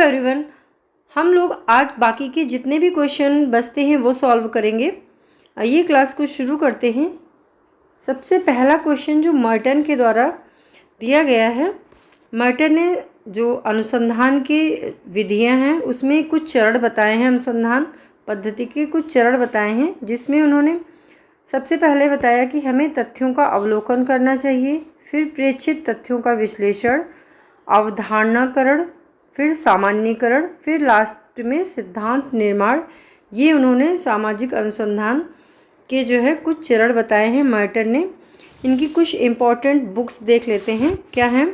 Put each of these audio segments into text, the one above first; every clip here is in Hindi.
एवरीवन, हम लोग आज बाकी के जितने भी क्वेश्चन बचते हैं वो सॉल्व करेंगे। आइए क्लास को शुरू करते हैं। सबसे पहला क्वेश्चन जो मर्टन के द्वारा दिया गया है, मर्टन ने जो अनुसंधान की विधियां हैं उसमें कुछ चरण बताए हैं, अनुसंधान पद्धति के कुछ चरण बताए हैं, जिसमें उन्होंने सबसे पहले बताया कि हमें तथ्यों का अवलोकन करना चाहिए, फिर प्रेक्षित तथ्यों का विश्लेषण, अवधारणाकरण, फिर सामान्यीकरण, फिर लास्ट में सिद्धांत निर्माण। ये उन्होंने सामाजिक अनुसंधान के जो है कुछ चरण बताए हैं मर्टन ने। इनकी कुछ इम्पॉर्टेंट बुक्स देख लेते हैं क्या हैं।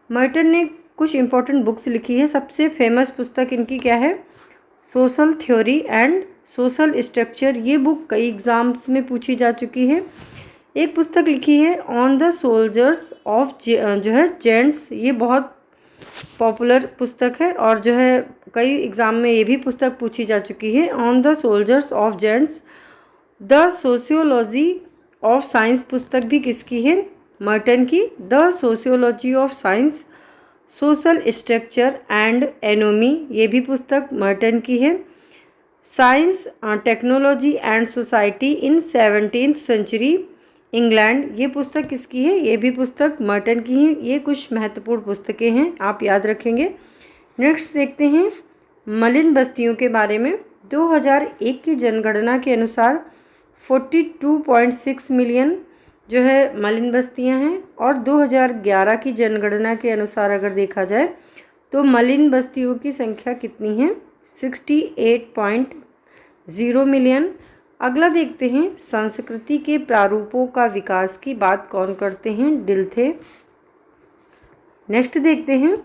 मर्टन ने कुछ इम्पॉर्टेंट बुक्स लिखी है। सबसे फेमस पुस्तक इनकी क्या है? Social theory and social structure. ये बुक कई एग्ज़ाम्स में पूछी जा चुकी है। एक पुस्तक लिखी है ऑन द सोल्जर्स ऑफ जो है जेंट्स। ये बहुत पॉपुलर पुस्तक है और जो है कई एग्ज़ाम में ये भी पुस्तक पूछी जा चुकी है। On the shoulders of giants. The sociology of science पुस्तक भी किसकी है? मर्टन की। The sociology of science, social structure and anomie, ये भी पुस्तक मर्टन की है। Science, technology and society in 17th century England, ये पुस्तक किसकी है? ये भी पुस्तक मर्टन की है। ये कुछ महत्वपूर्ण पुस्तकें हैं, आप याद रखेंगे। नेक्स्ट देखते हैं मलिन बस्तियों के बारे में। 2001 की जनगणना के अनुसार 42.6 मिलियन जो है मलिन बस्तियां हैं, और 2011 की जनगणना के अनुसार अगर देखा जाए तो मलिन बस्तियों की संख्या कितनी है? 68.0 मिलियन। अगला देखते हैं संस्कृति के प्रारूपों का विकास की बात कौन करते हैं? डिल्थे। नेक्स्ट देखते हैं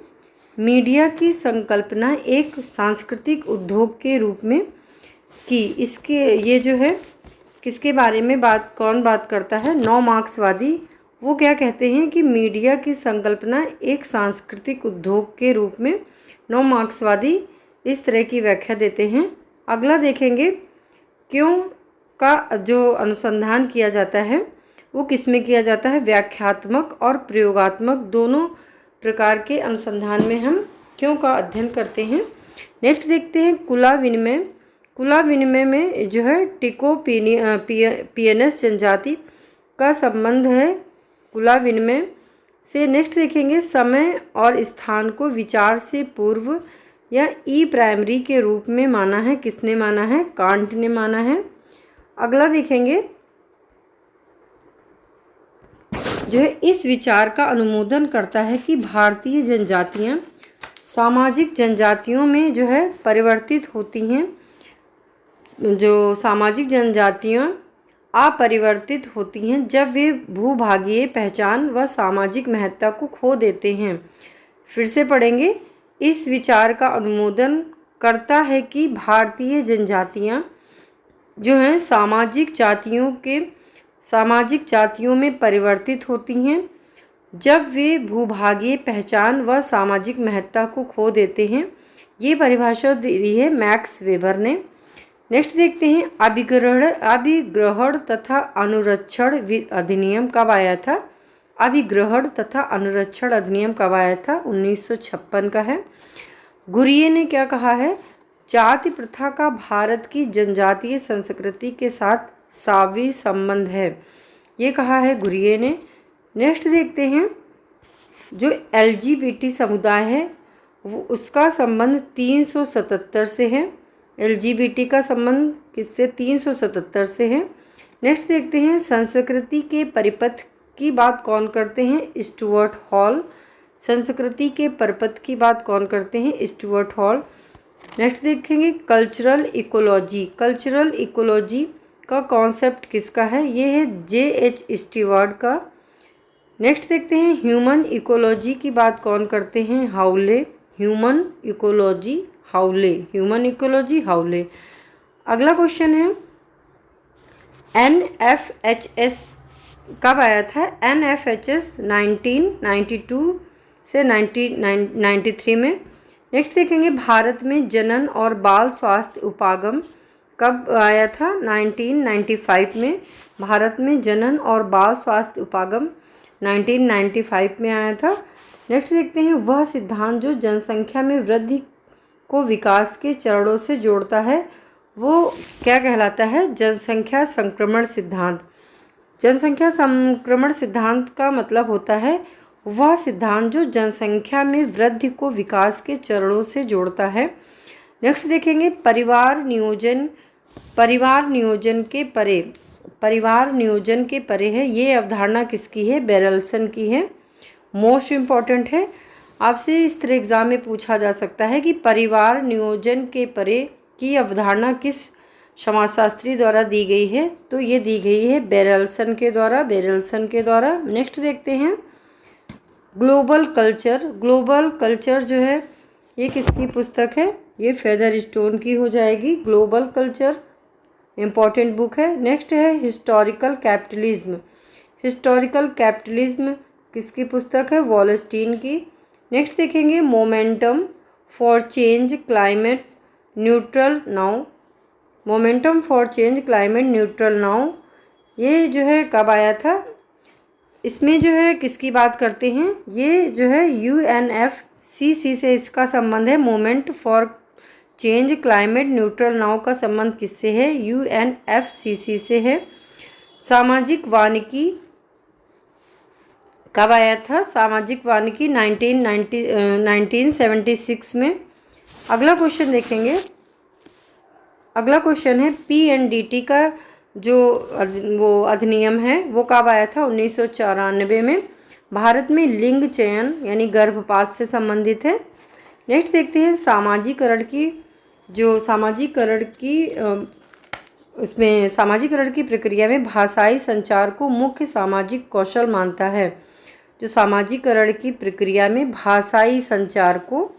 मीडिया की संकल्पना एक सांस्कृतिक उद्योग के रूप में की। इसके ये जो है किसके बारे में कौन बात करता है? नौ मार्क्सवादी। वो क्या कहते हैं कि मीडिया की संकल्पना एक सांस्कृतिक उद्योग के रूप में नौ मार्क्सवादी इस तरह की व्याख्या देते हैं। अगला देखेंगे क्यों का जो अनुसंधान किया जाता है वो किस में किया जाता है? व्याख्यात्मक और प्रयोगात्मक दोनों प्रकार के अनुसंधान में हम क्यों का अध्ययन करते हैं। नेक्स्ट देखते हैं कुला विनिमय। कुला विनिमय में जो है टिकोपियनस जनजाति का संबंध है कुला विनिमय से। नेक्स्ट देखेंगे समय और स्थान को विचार से पूर्व या ई प्राइमरी के रूप में माना है। किसने माना है? कांट ने माना है। अगला देखेंगे जो है इस विचार का अनुमोदन करता है कि भारतीय जनजातियां सामाजिक जनजातियों में जो है परिवर्तित होती हैं। जो सामाजिक जनजातियां अपरिवर्तित होती हैं जब वे भूभागीय पहचान व सामाजिक महत्ता को खो देते हैं। फिर से पढ़ेंगे। इस विचार का अनुमोदन करता है कि भारतीय जनजातियां जो हैं सामाजिक जातियों में परिवर्तित होती हैं जब वे भूभागीय पहचान व सामाजिक महत्ता को खो देते हैं। ये परिभाषा दी है मैक्स वेबर ने। नेक्स्ट देखते हैं अभिग्रहण तथा अनुरक्षण अधिनियम कब आया था? अभिग्रहण तथा अनुरक्षण अधिनियम कब आया था? 1956 का है। गुरिये ने क्या कहा है? जाति प्रथा का भारत की जनजातीय संस्कृति के साथ सावी संबंध है, ये कहा है गुरिये ने। नेक्स्ट देखते हैं जो LGBT समुदाय है वो उसका संबंध 377 से है। LGBT का संबंध किससे? 377 से है। नेक्स्ट देखते हैं संस्कृति के परिपथ की बात कौन करते हैं? Stuart hall. संस्कृति के परिपथ की बात कौन करते हैं? Stuart hall. नेक्स्ट देखेंगे कल्चरल इकोलॉजी। कल्चरल इकोलॉजी का कॉन्सेप्ट किसका है? ये है J.H. स्टीवर्ट का। नेक्स्ट देखते हैं ह्यूमन इकोलॉजी की बात कौन करते हैं? हाउले। Human ecology Hawley. अगला क्वेश्चन है NFHS कब आया था? NFHS 1992 से 1993 में। नेक्स्ट देखेंगे भारत में जनन और बाल स्वास्थ्य उपागम कब आया था? 1995 में। भारत में जनन और बाल स्वास्थ्य उपागम 1995 में आया था। नेक्स्ट देखते हैं वह सिद्धांत जो जनसंख्या में वृद्धि को विकास के चरणों से जोड़ता है वो क्या कहलाता है? जनसंख्या संक्रमण सिद्धांत। जनसंख्या संक्रमण सिद्धांत का मतलब होता है वह सिद्धांत जो जनसंख्या में वृद्धि को विकास के चरणों से जोड़ता है। नेक्स्ट देखेंगे परिवार नियोजन के परे है। ये अवधारणा किसकी है? बेरलसन की है। मोस्ट इम्पॉर्टेंट है, आपसे इस तरह एग्जाम में पूछा जा सकता है कि परिवार नियोजन के परे की अवधारणा किस समाजशास्त्री द्वारा दी गई है? तो ये दी गई है बेरलसन के द्वारा। नेक्स्ट देखते हैं ग्लोबल कल्चर जो है ये किसकी पुस्तक है? ये फेदरस्टोन की हो जाएगी। ग्लोबल कल्चर इम्पॉर्टेंट बुक है। नेक्स्ट है हिस्टोरिकल कैपिटलिज्म किसकी पुस्तक है? वॉलस्टीन की। नेक्स्ट देखेंगे momentum for change climate neutral now. ये जो है कब आया था? इसमें जो है किसकी बात करते हैं? ये जो है UNFCCC से इसका संबंध है। Moment for change climate neutral now का संबंध किससे है? UNFCCC से है। सामाजिक वानिकी कब आया था? सामाजिक वानिकी 1976 में। अगला क्वेश्चन देखेंगे। अगला क्वेश्चन है PNDT का जो वो अधिनियम है वो कब आया था? 1994 में। भारत में लिंग चयन यानी गर्भपात से संबंधित है। नेक्स्ट देखते हैं सामाजिकरण की प्रक्रिया में भाषाई संचार को मुख्य सामाजिक कौशल मानता है। जो सामाजिकरण की प्रक्रिया में भाषाई संचार को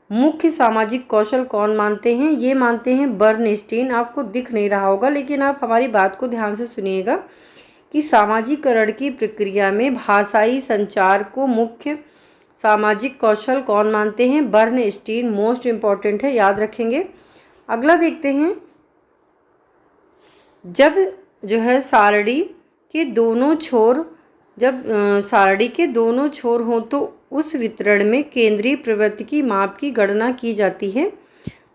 मुख्य सामाजिक कौशल कौन मानते हैं? ये मानते हैं बर्नस्टीन। आपको दिख नहीं रहा होगा लेकिन आप हमारी बात को ध्यान से सुनिएगा कि सामाजिकरण की प्रक्रिया में भाषाई संचार को मुख्य सामाजिक कौशल कौन मानते हैं? बर्नस्टीन। मोस्ट इम्पॉर्टेंट है, याद रखेंगे। अगला देखते हैं जब जो है सारणी के दोनों छोर हों तो उस वितरण में केंद्रीय प्रवृत्ति की माप की गणना की जाती है।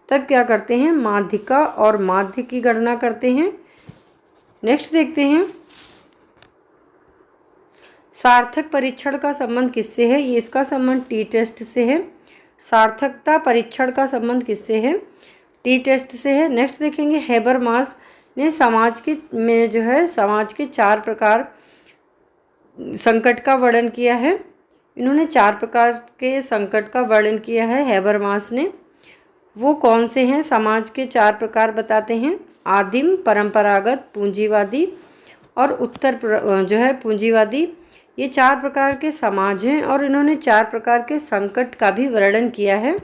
तब क्या करते हैं? माध्यिका और माध्य की गणना करते हैं। नेक्स्ट देखते हैं सार्थक परीक्षण का संबंध किससे है? ये इसका संबंध टी टेस्ट से है। सार्थकता परीक्षण का संबंध किससे है? टी टेस्ट से है। नेक्स्ट देखेंगे हेबरमास ने समाज के 4 प्रकार संकट का वर्णन किया है। इन्होंने 4 प्रकार के संकट का वर्णन किया है हेबरमास ने। वो कौन से हैं? समाज के 4 प्रकार बताते हैं। आदिम, परंपरागत, पूंजीवादी और उत्तर पूंजीवादी। ये 4 प्रकार के समाज हैं और इन्होंने 4 प्रकार के संकट का भी वर्णन किया है।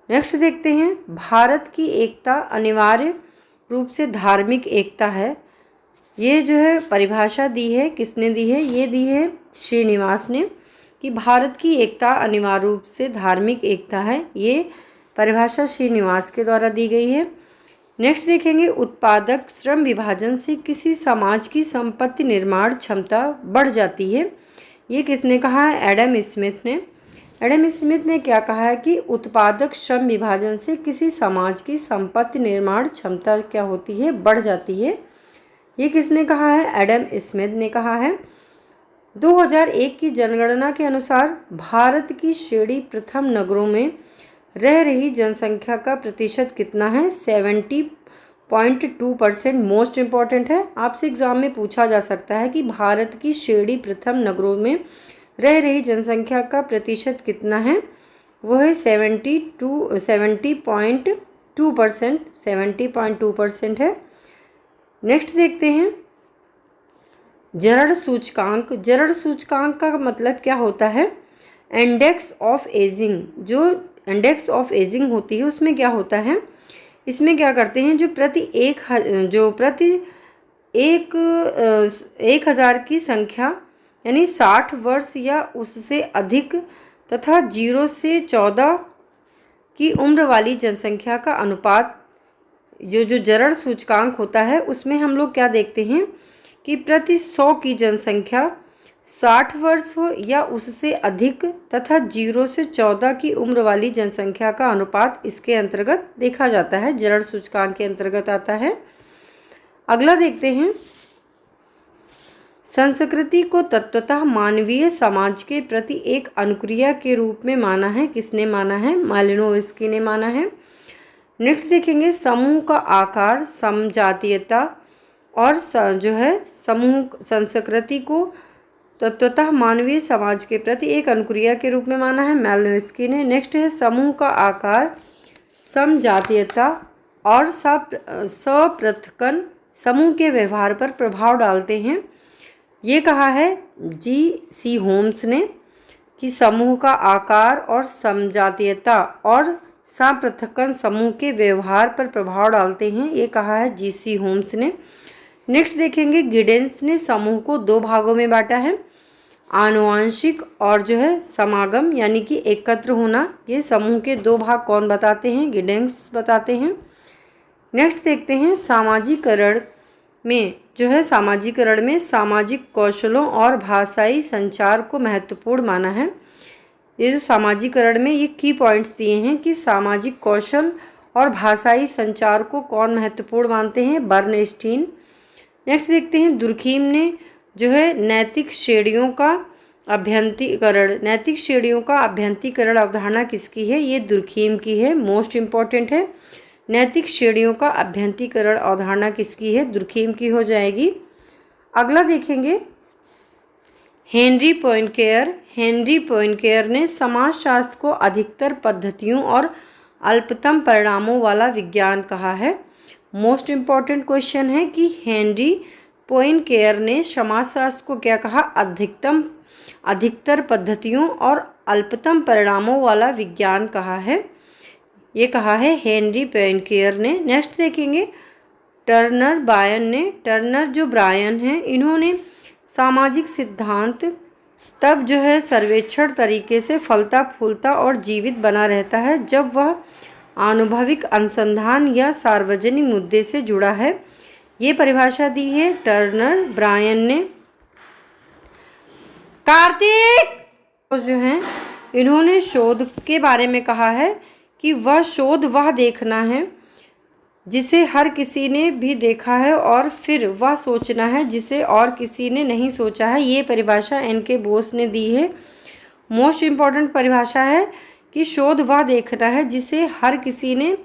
नेक्स्ट देखते हैं भारत की एकता अनिवार्य रूप से धार्मिक एकता है। ये जो है परिभाषा दी है, किसने दी है? ये दी है श्रीनिवास ने, कि भारत की एकता अनिवार्य रूप से धार्मिक एकता है। ये परिभाषा श्रीनिवास के द्वारा दी गई है। नेक्स्ट देखेंगे उत्पादक श्रम विभाजन से किसी समाज की संपत्ति निर्माण क्षमता बढ़ जाती है। ये किसने कहा है? एडम स्मिथ ने। एडम स्मिथ ने क्या कहा है कि उत्पादक श्रम विभाजन से किसी समाज की संपत्ति निर्माण क्षमता क्या होती है? बढ़ जाती है। ये किसने कहा है? एडम स्मिथ ने कहा है। 2001 की जनगणना के अनुसार भारत की श्रेणी प्रथम नगरों में रह रही जनसंख्या का प्रतिशत कितना है? 70.2%। मोस्ट इम्पॉर्टेंट है, आपसे एग्जाम में पूछा जा सकता है कि भारत की श्रेणी प्रथम नगरों में रह रही जनसंख्या का प्रतिशत कितना है? वो है 70.2% है। नेक्स्ट देखते हैं जरड़ सूचकांक का मतलब क्या होता है? Index of ageing. जो इंडेक्स ऑफ एजिंग होती है उसमें क्या होता है? इसमें क्या करते हैं जो प्रति 1000 की संख्या यानी 60 वर्ष या उससे अधिक तथा 0 से 14 की उम्र वाली जनसंख्या का अनुपात जो जरड़ सूचकांक होता है उसमें हम लोग क्या देखते हैं कि प्रति 100 की जनसंख्या 60 वर्ष हो या उससे अधिक तथा 0 से 14 की उम्र वाली जनसंख्या का अनुपात इसके अंतर्गत देखा जाता है, जरड़ सूचकांक के अंतर्गत आता है। अगला देखते हैं, संस्कृति को तत्वतः मानवीय समाज के प्रति एक अनुक्रिया के रूप में माना है। किसने माना है? मालिनोव्स्की ने माना है। नेक्स्ट देखेंगे, समूह का आकार, समजातीयता और जो है समूह संस्कृति को तत्वतः मानवीय समाज के प्रति एक अनुक्रिया के रूप में माना है, मालिनोव्स्की ने। नेक्स्ट है, समूह का आकार, समजातीयता और सपृथकन समूह के व्यवहार पर प्रभाव डालते हैं। ये कहा है G.C. होम्स ने कि समूह का आकार और समजातीयता और सपृथकन समूह के व्यवहार पर प्रभाव डालते हैं। ये कहा है G.C. होम्स ने। नेक्स्ट देखेंगे, गिडेंस ने समूह को 2 भागों में बांटा है, आनुवांशिक और जो है समागम यानी कि एकत्र होना। ये समूह के 2 भाग कौन बताते हैं? गिडेंस बताते हैं। नेक्स्ट देखते हैं, सामाजिकरण में जो है सामाजिकरण में सामाजिक कौशलों और भाषाई संचार को महत्वपूर्ण माना है। ये जो सामाजिकरण में ये की पॉइंट्स दिए हैं कि सामाजिक कौशल और भाषाई संचार को कौन महत्वपूर्ण मानते हैं? बर्नस्टीन। नेक्स्ट देखते हैं, दुर्खीम ने जो है नैतिक श्रेणियों का अभ्यंतीकरण अवधारणा किसकी है? ये दुर्खीम की है, मोस्ट इम्पॉर्टेंट है। नैतिक श्रेणियों का अभ्यंतीकरण अवधारणा किसकी है? दुर्खीम की हो जाएगी। अगला देखेंगे, हेनरी पोइनकेयर ने समाजशास्त्र को अधिकतर पद्धतियों और अल्पतम परिणामों वाला विज्ञान कहा है। मोस्ट इम्पॉर्टेंट क्वेश्चन है कि हेनरी पोइनकेयर ने समाजशास्त्र को क्या कहा? अधिकतर पद्धतियों और अल्पतम परिणामों वाला विज्ञान कहा है। ये कहा है हेनरी पोइनकेयर ने। नेक्स्ट देखेंगे, टर्नर जो ब्रायन हैं, इन्होंने सामाजिक सिद्धांत तब जो है सर्वेक्षण तरीके से फलता फूलता और जीवित बना रहता है जब वह आनुभविक अनुसंधान या सार्वजनिक मुद्दे से जुड़ा है। ये परिभाषा दी है टर्नर ब्रायन ने। कार्तिक जो हैं, इन्होंने शोध के बारे में कहा है कि वह देखना है जिसे हर किसी ने भी देखा है और फिर वह सोचना है जिसे और किसी ने नहीं सोचा है। ये परिभाषा N.K. बोस ने दी है। मोस्ट इम्पॉर्टेंट परिभाषा है कि शोध वह देखना है जिसे हर किसी ने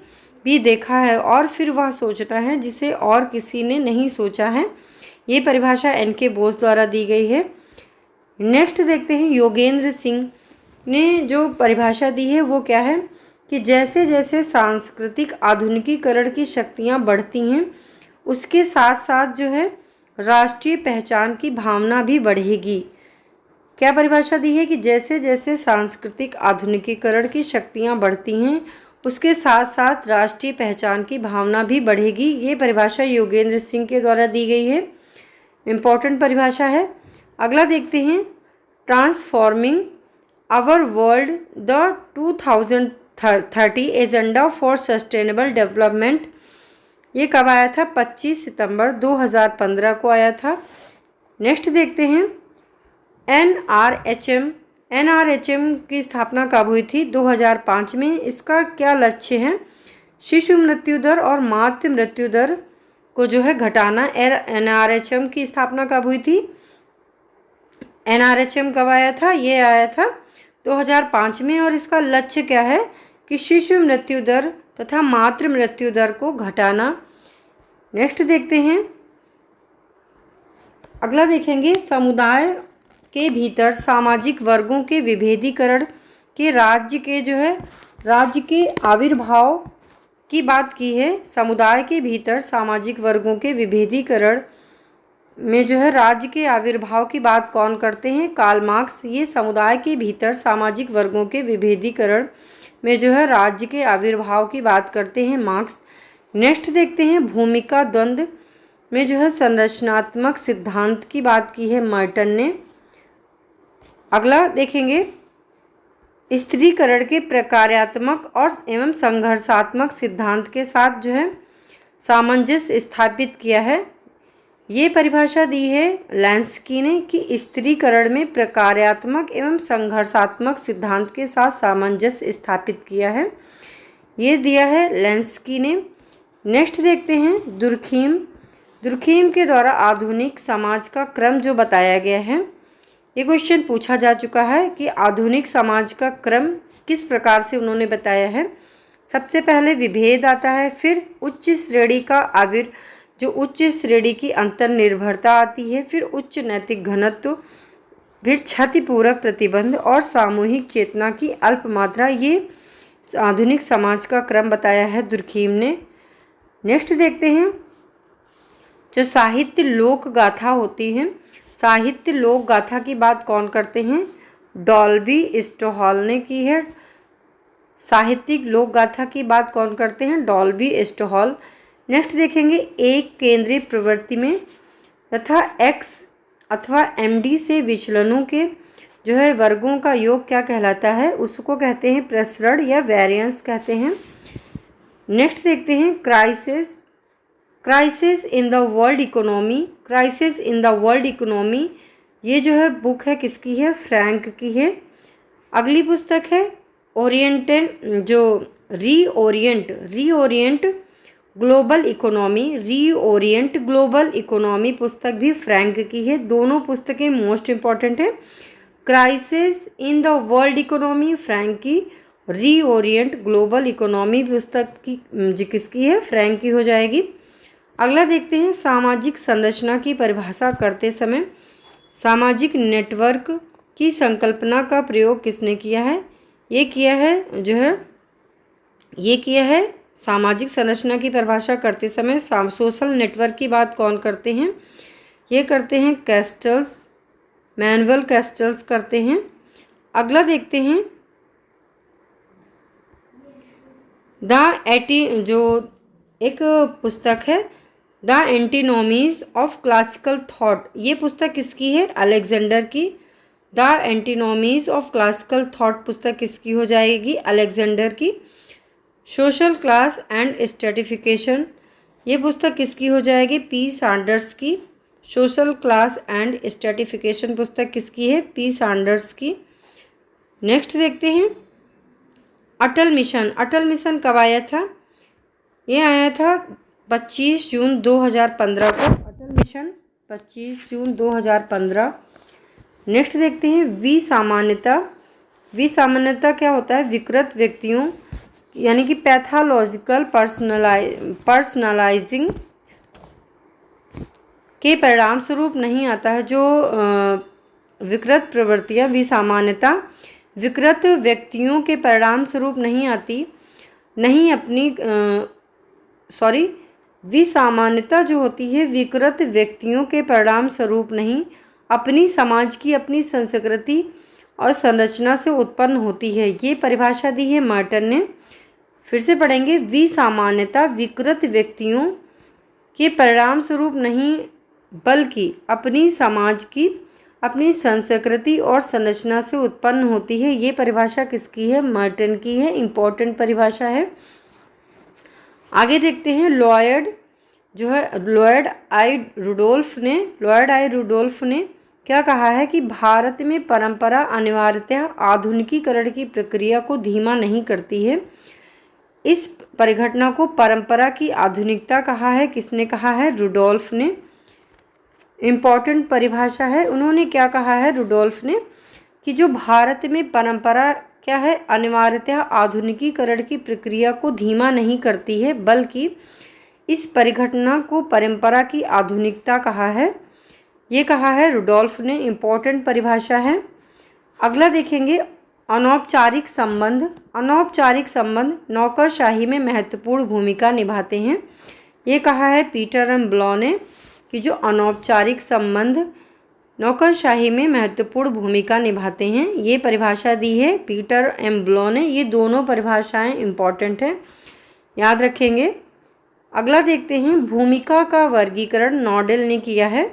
भी देखा है और फिर वह सोचना है जिसे और किसी ने नहीं सोचा है। ये परिभाषा N.K. बोस द्वारा दी गई है। नेक्स्ट देखते हैं, योगेंद्र सिंह ने जो परिभाषा दी है वो क्या है कि जैसे जैसे सांस्कृतिक आधुनिकीकरण की शक्तियाँ बढ़ती हैं उसके साथ साथ जो है राष्ट्रीय पहचान की भावना भी बढ़ेगी। क्या परिभाषा दी है कि जैसे जैसे सांस्कृतिक आधुनिकीकरण की शक्तियाँ बढ़ती हैं उसके साथ साथ राष्ट्रीय पहचान की भावना भी बढ़ेगी। ये परिभाषा योगेंद्र सिंह के द्वारा दी गई है, इम्पॉर्टेंट परिभाषा है। अगला देखते हैं, transforming our world the 2030 agenda for sustainable development. ये कब आया था? 25 सितंबर 2015 को आया था। नेक्स्ट देखते हैं, एनआरएचएम की स्थापना कब हुई थी? 2005 में। इसका क्या लक्ष्य है? शिशु मृत्यु दर और मातृ मृत्यु दर को जो है घटाना। एनआरएचएम की स्थापना कब हुई थी? एनआरएचएम कब आया था? ये आया था 2005 में। और इसका लक्ष्य क्या है कि शिशु मृत्यु दर तथा मातृ मृत्यु दर को घटाना। नेक्स्ट देखते हैं, अगला देखेंगे, समुदाय के भीतर सामाजिक वर्गों के विभेदीकरण के राज्य के आविर्भाव की बात की है। समुदाय के भीतर सामाजिक वर्गों के विभेदीकरण में जो है राज्य के आविर्भाव की बात कौन करते हैं? Karl Marx. ये समुदाय के भीतर सामाजिक वर्गों के विभेदीकरण में जो है राज्य के आविर्भाव की बात करते हैं, मार्क्स। नेक्स्ट देखते हैं, भूमिका द्वंद्व में जो है संरचनात्मक सिद्धांत की बात की है, मर्टन ने। अगला देखेंगे, स्त्रीकरण के प्रकार्यात्मक और एवं संघर्षात्मक सिद्धांत के साथ जो है सामंजस्य स्थापित किया है। ये परिभाषा दी है लैंस्की ने कि स्त्रीकरण में प्रकार्यात्मक एवं संघर्षात्मक सिद्धांत के साथ सामंजस्य स्थापित किया है। ये दिया है लैंस्की ने। नेक्स्ट देखते हैं दुर्खीम के द्वारा आधुनिक समाज का क्रम जो बताया गया है। ये क्वेश्चन पूछा जा चुका है कि आधुनिक समाज का क्रम किस प्रकार से उन्होंने बताया है। सबसे पहले विभेद आता है, फिर उच्च श्रेणी का जो उच्च श्रेणी की अंतर्निर्भरता आती है, फिर उच्च नैतिक घनत्व, फिर क्षतिपूरक प्रतिबंध और सामूहिक चेतना की अल्प मात्रा। ये आधुनिक समाज का क्रम बताया है दुर्खीम ने। नेक्स्ट देखते हैं जो साहित्य लोक गाथा होती है। साहित्य लोक गाथा की बात कौन करते हैं? डॉल्बी स्टॉहल ने की है। साहित्यिक लोक गाथा की बात कौन करते हैं? डॉल्बी स्टॉहल। नेक्स्ट देखेंगे एक केंद्रीय प्रवृत्ति में तथा एक्स अथवा एमडी से विचलनों के जो है वर्गों का योग क्या कहलाता है? उसको कहते हैं प्रसरण या वेरिएंस कहते हैं। नेक्स्ट देखते हैं crisis in the world economy. Crisis in the world economy ये जो है बुक है किसकी है? फ्रैंक की है। अगली पुस्तक है रीओरिएंट ग्लोबल इकोनॉमी पुस्तक भी फ्रैंक की है। दोनों पुस्तकें मोस्ट इम्पॉर्टेंट है। Crisis in the world economy Frank की, रीओरिएंट ग्लोबल इकोनॉमी पुस्तक की किसकी है? फ्रैंक की हो जाएगी। अगला देखते हैं सामाजिक संरचना की परिभाषा करते समय सामाजिक नेटवर्क की संकल्पना का प्रयोग किसने किया है? ये किया है सामाजिक संरचना की परिभाषा करते समय सोशल नेटवर्क की बात कौन करते हैं? ये करते हैं मैनुअल कैस्टल्स करते हैं। अगला देखते हैं जो एक पुस्तक है द एंटीनोमीज ऑफ क्लासिकल थॉट। ये पुस्तक किसकी है? अलेक्जेंडर की। द एंटीनोमीज ऑफ क्लासिकल थॉट पुस्तक किसकी हो जाएगी? अलेक्जेंडर की। सोशल क्लास एंड स्ट्रेटिफिकेशन ये पुस्तक किसकी हो जाएगी? पी सैंडर्स की। सोशल क्लास एंड स्ट्रेटिफिकेशन पुस्तक किसकी है? पी सैंडर्स की। नेक्स्ट देखते हैं अटल मिशन कब आया था? ये आया था 25 जून 2015 को। अटल मिशन 25 जून 2015। नेक्स्ट देखते हैं विसामान्यता क्या होता है? विकृत व्यक्तियों यानी कि पैथोलॉजिकल पर्सनलाइजिंग के परिणाम स्वरूप नहीं आता है। जो विकृत प्रवृत्तियाँ विसामान्यता विकृत व्यक्तियों के परिणाम स्वरूप नहीं आती, नहीं अपनी विसामान्यता जो होती है विकृत व्यक्तियों के परिणाम स्वरूप नहीं अपनी समाज की अपनी संस्कृति और संरचना से उत्पन्न होती है। ये परिभाषा दी है मर्टन ने। फिर से पढ़ेंगे विसामान्यता विकृत व्यक्तियों के परिणाम स्वरूप नहीं बल्कि अपनी समाज की अपनी संस्कृति और संरचना से उत्पन्न होती है। ये परिभाषा किसकी है? मर्टन की है। इम्पोर्टेंट परिभाषा है। आगे देखते हैं लॉयड आई रुडोल्फ ने क्या कहा है कि भारत में परंपरा अनिवार्यतः आधुनिकीकरण की प्रक्रिया को धीमा नहीं करती है। इस परिघटना को परंपरा की आधुनिकता कहा है। किसने कहा है? रुडोल्फ ने। इम्पॉर्टेंट परिभाषा है। उन्होंने क्या कहा है रुडोल्फ ने कि जो भारत में परंपरा क्या है? अनिवार्यतः आधुनिकीकरण की प्रक्रिया को धीमा नहीं करती है बल्कि इस परिघटना को परंपरा की आधुनिकता कहा है। ये कहा है रुडोल्फ ने। इम्पॉर्टेंट परिभाषा है। अगला देखेंगे अनौपचारिक संबंध नौकरशाही में महत्वपूर्ण भूमिका निभाते हैं। ये कहा है पीटर एम ब्लॉ ने कि जो अनौपचारिक संबंध नौकरशाही में महत्वपूर्ण भूमिका निभाते हैं। ये परिभाषा दी है पीटर एम ब्लॉ ने। ये दोनों परिभाषाएं इम्पॉर्टेंट हैं, याद रखेंगे। अगला देखते हैं भूमिका का वर्गीकरण नॉडेल ने किया है।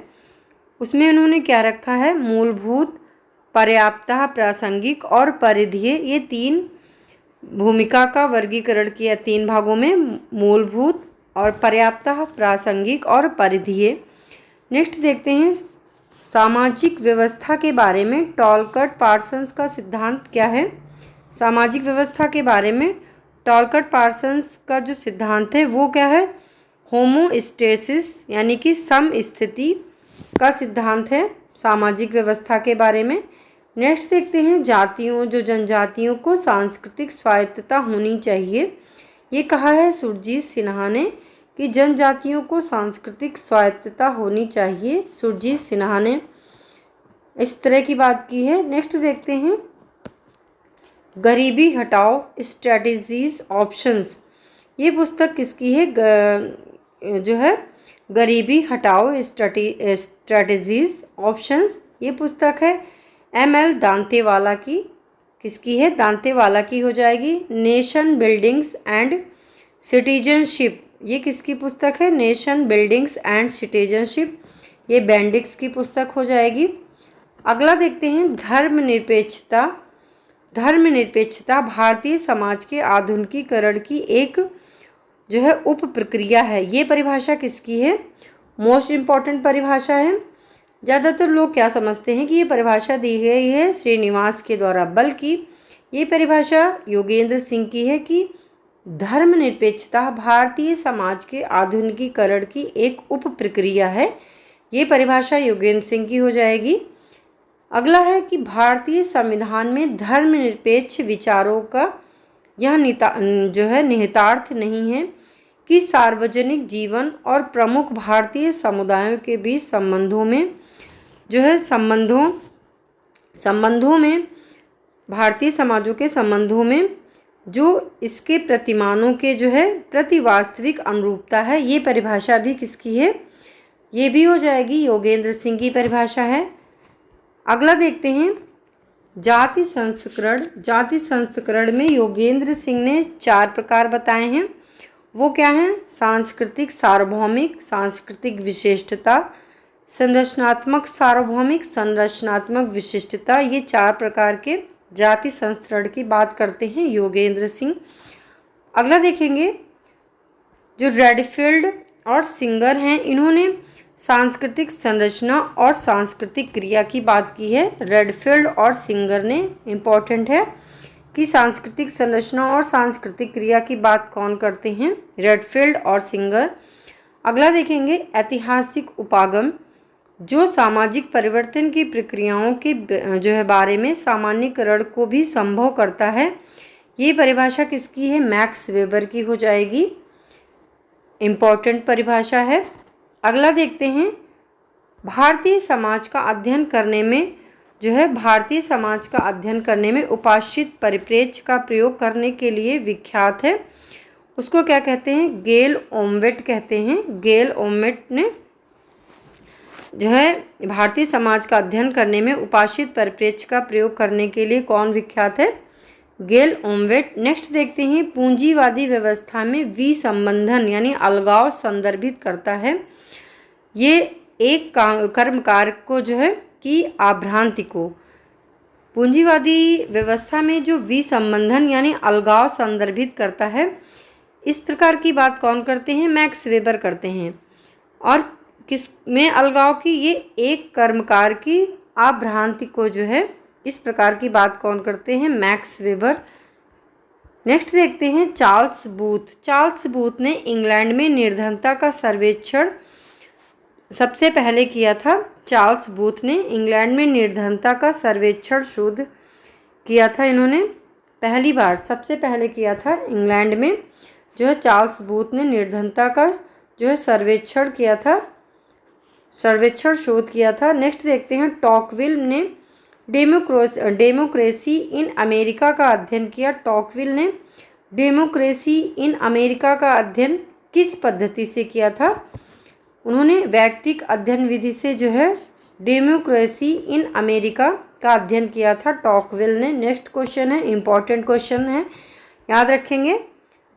उसमें उन्होंने क्या रखा है? मूलभूत, पर्याप्तः, प्रासंगिक और परिधीय। ये तीन भूमिका का वर्गीकरण किया 3 भागों में, मूलभूत और पर्याप्तः, प्रासंगिक और परिधीय। नेक्स्ट देखते हैं सामाजिक व्यवस्था के बारे में टॉलकट पार्सन्स का सिद्धांत क्या है। सामाजिक व्यवस्था के बारे में टॉलकट पार्सन्स का जो सिद्धांत है वो क्या है, होमोस्टेसिस यानी कि समस्थिति का सिद्धांत है सामाजिक व्यवस्था के बारे में। नेक्स्ट देखते हैं जातियों जो जनजातियों को सांस्कृतिक स्वायत्तता होनी चाहिए। ये कहा है सुरजीत सिन्हा ने कि जनजातियों को सांस्कृतिक स्वायत्तता होनी चाहिए। सुरजीत सिन्हा ने इस तरह की बात की है। नेक्स्ट देखते हैं गरीबी हटाओ स्ट्रेटजीज ऑप्शंस। ये पुस्तक किसकी है, जो है गरीबी हटाओ स्ट्रेटजीज ऑप्शंस। ये पुस्तक है एम.एल. दांतेवाला की। किसकी है, दांतेवाला की हो जाएगी। नेशन बिल्डिंग्स एंड सिटीजनशिप, ये किसकी पुस्तक है, नेशन बिल्डिंग्स एंड सिटीजनशिप, ये बेंडिक्स की पुस्तक हो जाएगी। अगला देखते हैं धर्मनिरपेक्षता। धर्मनिरपेक्षता भारतीय समाज के आधुनिकीकरण की एक जो है उप प्रक्रिया है। ये परिभाषा किसकी है, मोस्ट इम्पॉर्टेंट परिभाषा है। ज़्यादातर लोग क्या समझते हैं कि ये परिभाषा दी गई है श्रीनिवास के द्वारा, बल्कि ये परिभाषा योगेंद्र सिंह की है कि धर्मनिरपेक्षता भारतीय समाज के आधुनिकीकरण की एक उप प्रक्रिया है। ये परिभाषा योगेंद्र सिंह की हो जाएगी। अगला है कि भारतीय संविधान में धर्मनिरपेक्ष विचारों का यह जो है निहितार्थ नहीं है कि सार्वजनिक जीवन और प्रमुख भारतीय समुदायों के बीच संबंधों में जो है संबंधों में भारतीय समाजों के संबंधों में जो इसके प्रतिमानों के जो है प्रति वास्तविक अनुरूपता है। ये परिभाषा भी किसकी है, ये भी हो जाएगी योगेंद्र सिंह की परिभाषा है। अगला देखते हैं जाति संस्करण। जाति संस्करण में योगेंद्र सिंह ने 4 प्रकार बताए हैं। वो क्या हैं, सांस्कृतिक सार्वभौमिक, सांस्कृतिक विशिष्टता, संरचनात्मक सार्वभौमिक, संरचनात्मक विशिष्टता। ये 4 प्रकार के जाति संस्करण की बात करते हैं योगेंद्र सिंह। अगला देखेंगे जो रेडफील्ड और सिंगर हैं, इन्होंने सांस्कृतिक संरचना और सांस्कृतिक क्रिया की बात की है। रेडफील्ड और सिंगर ने, इम्पॉर्टेंट है कि सांस्कृतिक संरचना और सांस्कृतिक क्रिया की बात कौन करते हैं, रेडफील्ड और सिंगर। अगला देखेंगे ऐतिहासिक उपागम, जो सामाजिक परिवर्तन की प्रक्रियाओं के जो है बारे में सामान्यीकरण को भी संभव करता है। ये परिभाषा किसकी है, मैक्स वेबर की हो जाएगी, इम्पॉर्टेंट परिभाषा है। अगला देखते हैं भारतीय समाज का अध्ययन करने में जो है भारतीय समाज का अध्ययन करने में उपाश्रित परिप्रेक्ष्य का प्रयोग करने के लिए विख्यात है। उसको क्या कहते हैं, गेल ओमवेट कहते हैं। गेल ओमवेट ने जो है भारतीय समाज का अध्ययन करने में उपाश्रित परिप्रेक्ष्य का प्रयोग करने के लिए कौन विख्यात है, गेल ओमवेट। नेक्स्ट देखते हैं पूंजीवादी व्यवस्था में विसंबंधन यानी अलगाव संदर्भित करता है। ये एक कर्मकार को जो है कि आभ्रांति को, पूंजीवादी व्यवस्था में जो विसंबंधन यानी अलगाव संदर्भित करता है, इस प्रकार की बात कौन करते हैं, मैक्स वेबर करते हैं। और किस में अलगाव की, ये एक कर्मकार की आभ्रांति को जो है इस प्रकार की बात कौन करते हैं, मैक्स वेबर। नेक्स्ट देखते हैं चार्ल्स बूथ। चार्ल्स बूथ ने इंग्लैंड में निर्धनता का सर्वेक्षण सबसे पहले किया था। चार्ल्स बूथ ने इंग्लैंड में निर्धनता का सर्वेक्षण शोध किया था। इन्होंने पहली बार सबसे पहले किया था इंग्लैंड में, जो है चार्ल्स बूथ ने निर्धनता का जो है सर्वेक्षण शोध किया था। नेक्स्ट देखते हैं टॉकविल ने डेमोक्रेसी इन अमेरिका का अध्ययन किया। टॉकविल ने डेमोक्रेसी इन अमेरिका का अध्ययन किस पद्धति से किया था, उन्होंने वैयक्तिक अध्ययन विधि से जो है डेमोक्रेसी इन अमेरिका का अध्ययन किया था टॉकविल ने। नेक्स्ट क्वेश्चन है, इम्पॉर्टेंट क्वेश्चन है, याद रखेंगे।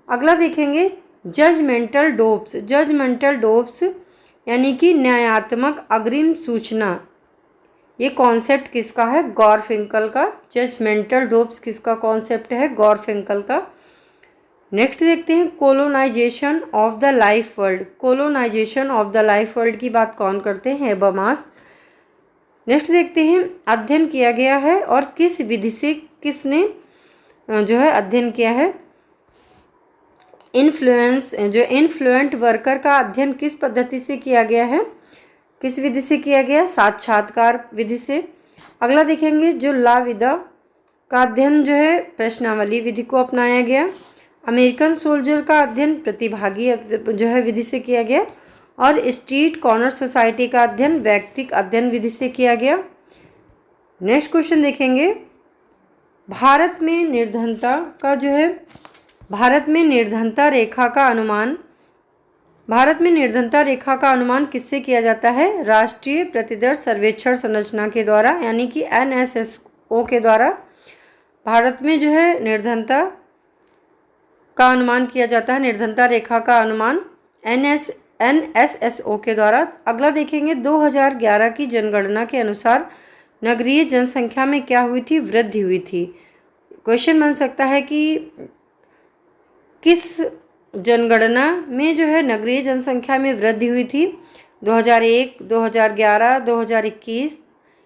अगला देखेंगे जजमेंटल डोप्स। जजमेंटल डोप्स यानी कि न्यायात्मक अग्रिम सूचना, ये कॉन्सेप्ट किसका है, गॉरफिंकल का। जजमेंटल डोप्स किसका कॉन्सेप्ट है, गॉरफिंकल का। नेक्स्ट देखते हैं colonisation of the life world. Colonisation of the life world की बात कौन करते हैं? हेबरमास। नेक्स्ट देखते हैं अध्ययन किया गया है और किस विधि से किसने जो है अध्ययन किया है? इन्फ्लुएंट वर्कर का अध्ययन किस पद्धति से किया गया है? किस विधि से किया गया? साक्षात्कार विधि से। अगला देखेंगे जो ला विदा का अध्ययन जो है प्रश्नावली विधि को अपनाया गया। अमेरिकन सोल्जर का अध्ययन प्रतिभागी जो है विधि से किया गया और स्ट्रीट कॉर्नर सोसाइटी का अध्ययन वैयक्तिक अध्ययन विधि से किया गया। नेक्स्ट क्वेश्चन देखेंगे भारत में निर्धनता का जो है भारत में निर्धनता रेखा का अनुमान किससे किया जाता है? राष्ट्रीय प्रतिदर्श सर्वेक्षण संरचना के द्वारा यानी कि NSSO के द्वारा भारत में जो है निर्धनता का अनुमान किया जाता है। निर्धनता रेखा का अनुमान NSSO के द्वारा। अगला देखेंगे 2011 की जनगणना के अनुसार नगरीय जनसंख्या में क्या हुई थी? वृद्धि हुई थी। क्वेश्चन बन सकता है कि किस जनगणना में जो है नगरीय जनसंख्या में वृद्धि हुई थी? 2001, 2011, 2021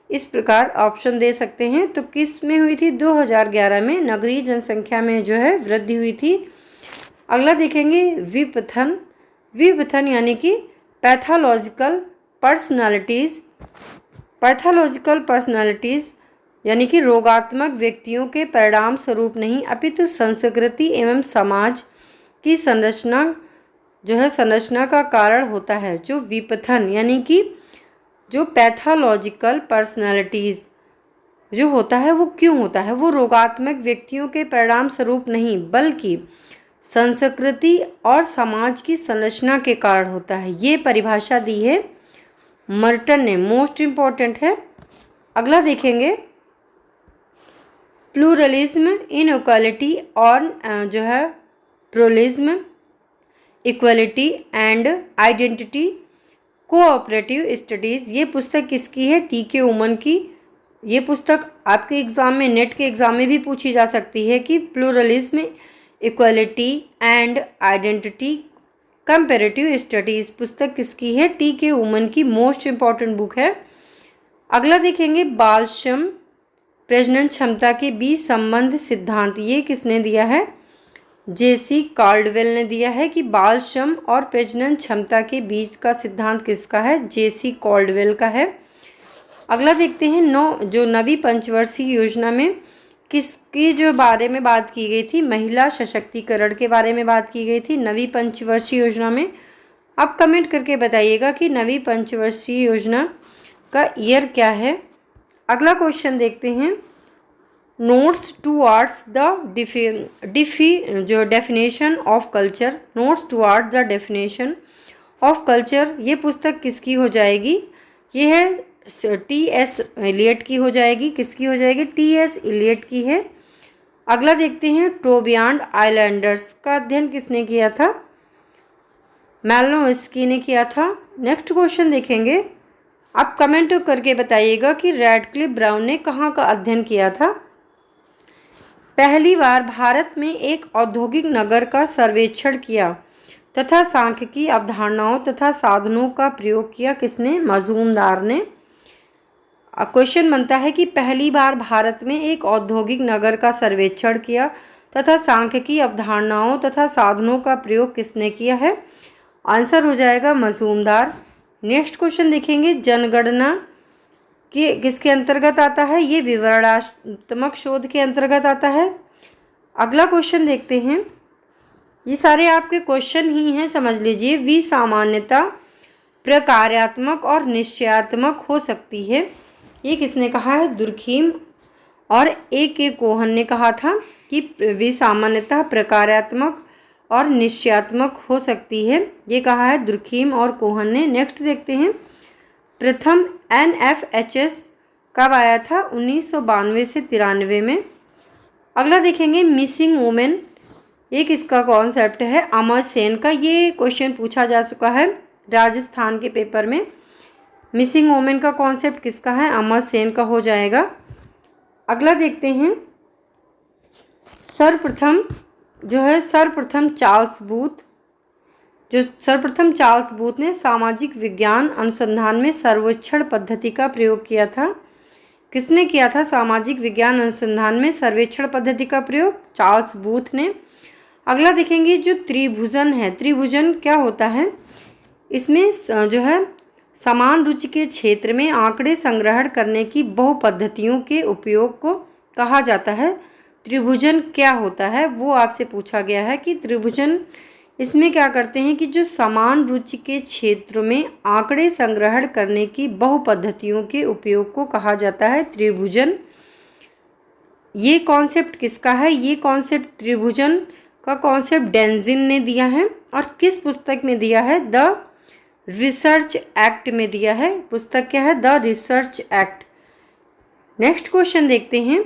इस प्रकार ऑप्शन दे सकते हैं। तो किस में हुई थी? 2011 में नगरीय जनसंख्या में जो है वृद्धि हुई थी। अगला देखेंगे विपथन यानी कि पैथोलॉजिकल पर्सनालिटीज़ यानी कि रोगात्मक व्यक्तियों के परिणाम स्वरूप नहीं अपितु संस्कृति एवं समाज की संरचना का कारण होता है। जो विपथन यानी कि जो पैथोलॉजिकल पर्सनालिटीज़ जो होता है वो क्यों होता है? वो रोगात्मक व्यक्तियों के परिणाम स्वरूप नहीं बल्कि संस्कृति और समाज की संरचना के कारण होता है। ये परिभाषा दी है मर्टन ने, मोस्ट इम्पॉर्टेंट है। अगला देखेंगे प्लूरलिज्म इनइक्वालिटी और जो है pluralism equality and identity cooperative studies. ये पुस्तक किसकी है? टी.के. उमन की। ये पुस्तक आपके एग्ज़ाम में नेट के एग्ज़ाम में भी पूछी जा सकती है कि pluralism equality and identity comparative studies पुस्तक किसकी है? टी.के. उमन की। मोस्ट इम्पॉर्टेंट बुक है। अगला देखेंगे बाल श्रम प्रजनन क्षमता के बीच संबंध सिद्धांत। ये किसने दिया है? J.C. कार्डवेल ने दिया है कि बाल श्रम और प्रजनन क्षमता के बीच का सिद्धांत किसका है? J.C. कार्डवेल का है। अगला देखते हैं जो नवी पंचवर्षीय योजना में किसकी जो बारे में बात की गई थी? महिला सशक्तिकरण के बारे में बात की गई थी नवी पंचवर्षीय योजना में। आप कमेंट करके बताइएगा कि नवी पंचवर्षीय योजना का ईयर क्या है। अगला क्वेश्चन देखते हैं notes towards the definition of culture. Notes towards the definition of culture ये पुस्तक किसकी हो जाएगी? ये है T.S. इलियट की हो जाएगी। किसकी हो जाएगी? T.S. इलियट की है। अगला देखते हैं टोबियान आइलैंडर्स का अध्ययन किसने किया था? मैलोनोव्स्की ने किया था। नेक्स्ट क्वेश्चन देखेंगे। आप कमेंट करके बताइएगा कि रैडक्लिफ ब्राउन ने कहाँ का अध्ययन किया था? पहली बार भारत में एक औद्योगिक नगर का सर्वेक्षण किया तथा सांख्यिकी अवधारणाओं तथा साधनों का प्रयोग किया। किसने? मजूमदार ने। अब क्वेश्चन बनता है कि पहली बार भारत में एक औद्योगिक नगर का सर्वेक्षण किया तथा सांख्यिकी अवधारणाओं तथा साधनों का प्रयोग किसने किया है? आंसर हो जाएगा मजूमदार। नेक्स्ट क्वेश्चन देखेंगे जनगणना के किसके अंतर्गत आता है? ये विवरणात्मक शोध के अंतर्गत आता है। अगला क्वेश्चन देखते हैं। ये सारे आपके क्वेश्चन ही हैं, समझ लीजिए। विसामान्यता प्रकार्यात्मक और निश्चयात्मक हो सकती है। ये किसने कहा है? दुर्खीम और A.K. कोहन ने कहा था कि विसामान्यता प्रकार्यात्मक और निश्चयात्मक हो सकती है। ये कहा है दुर्खीम और कोहन ने। नेक्स्ट देखते हैं प्रथम NFHS कब आया था? 1992 से 93 में। अगला देखेंगे मिसिंग वुमेन। ये किसका कॉन्सेप्ट है? अमर सेन का। ये क्वेश्चन पूछा जा चुका है राजस्थान के पेपर में। मिसिंग वुमेन का कॉन्सेप्ट किसका है? अमर सेन का हो जाएगा। अगला देखते हैं सर्वप्रथम जो है सर्वप्रथम चार्ल्स बूथ ने सामाजिक विज्ञान अनुसंधान में सर्वेक्षण पद्धति का प्रयोग किया था? किसने किया था सामाजिक विज्ञान अनुसंधान में सर्वेक्षण पद्धति का प्रयोग? चार्ल्स बूथ ने। अगला देखेंगे जो त्रिभुजन है, त्रिभुजन क्या होता है? इसमें जो है समान रुचि के क्षेत्र में आंकड़े संग्रहण करने की बहुपद्धतियों के उपयोग को कहा जाता है। त्रिभुजन क्या होता है वो आपसे पूछा गया है कि त्रिभुजन इसमें क्या करते हैं कि जो समान रुचि के क्षेत्र में आंकड़े संग्रहण करने की बहुपद्धतियों के उपयोग को कहा जाता है त्रिभुजन। ये कॉन्सेप्ट किसका है? ये कॉन्सेप्ट त्रिभुजन का कॉन्सेप्ट डेंजिन ने दिया है और किस पुस्तक में दिया है? द रिसर्च एक्ट में दिया है। पुस्तक क्या है? The research act. Next question देखते हैं,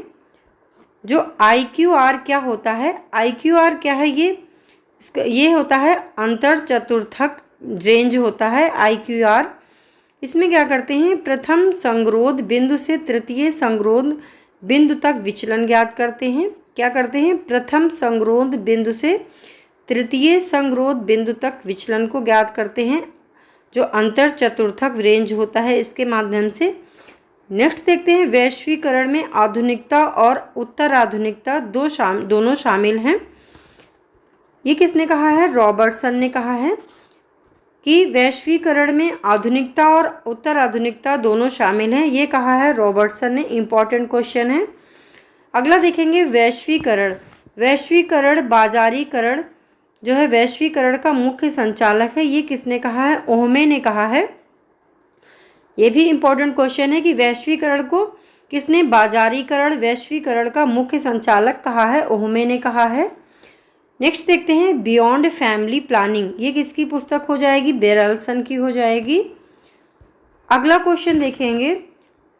जो IQR क्या होता है? IQR क्या है? ये होता है अंतर चतुर्थक रेंज होता है IQR। इसमें क्या करते हैं? प्रथम संगरोध बिंदु से तृतीय संगरोध बिंदु तक विचलन ज्ञात करते हैं। क्या करते हैं? प्रथम संगरोध बिंदु से तृतीय संगरोध बिंदु तक विचलन को ज्ञात करते हैं, जो अंतर चतुर्थक रेंज होता है इसके माध्यम से। नेक्स्ट देखते हैं, वैश्वीकरण में आधुनिकता और उत्तर आधुनिकता दोनों शामिल हैं। ये किसने कहा है? रॉबर्टसन ने कहा है कि वैश्वीकरण में आधुनिकता और उत्तर आधुनिकता दोनों शामिल हैं। ये कहा है रॉबर्टसन ने। इम्पॉर्टेंट क्वेश्चन है। अगला देखेंगे वैश्वीकरण। वैश्वीकरण बाजारीकरण जो है वैश्वीकरण का मुख्य संचालक है। ये किसने कहा है? ओहमे ने कहा है। ये भी इम्पोर्टेंट क्वेश्चन है कि वैश्वीकरण को किसने बाजारीकरण वैश्वीकरण का मुख्य संचालक कहा है? ओहमे ने कहा है। नेक्स्ट देखते हैं बियॉन्ड फैमिली प्लानिंग। ये किसकी पुस्तक हो जाएगी? बेरलसन की हो जाएगी। अगला क्वेश्चन देखेंगे,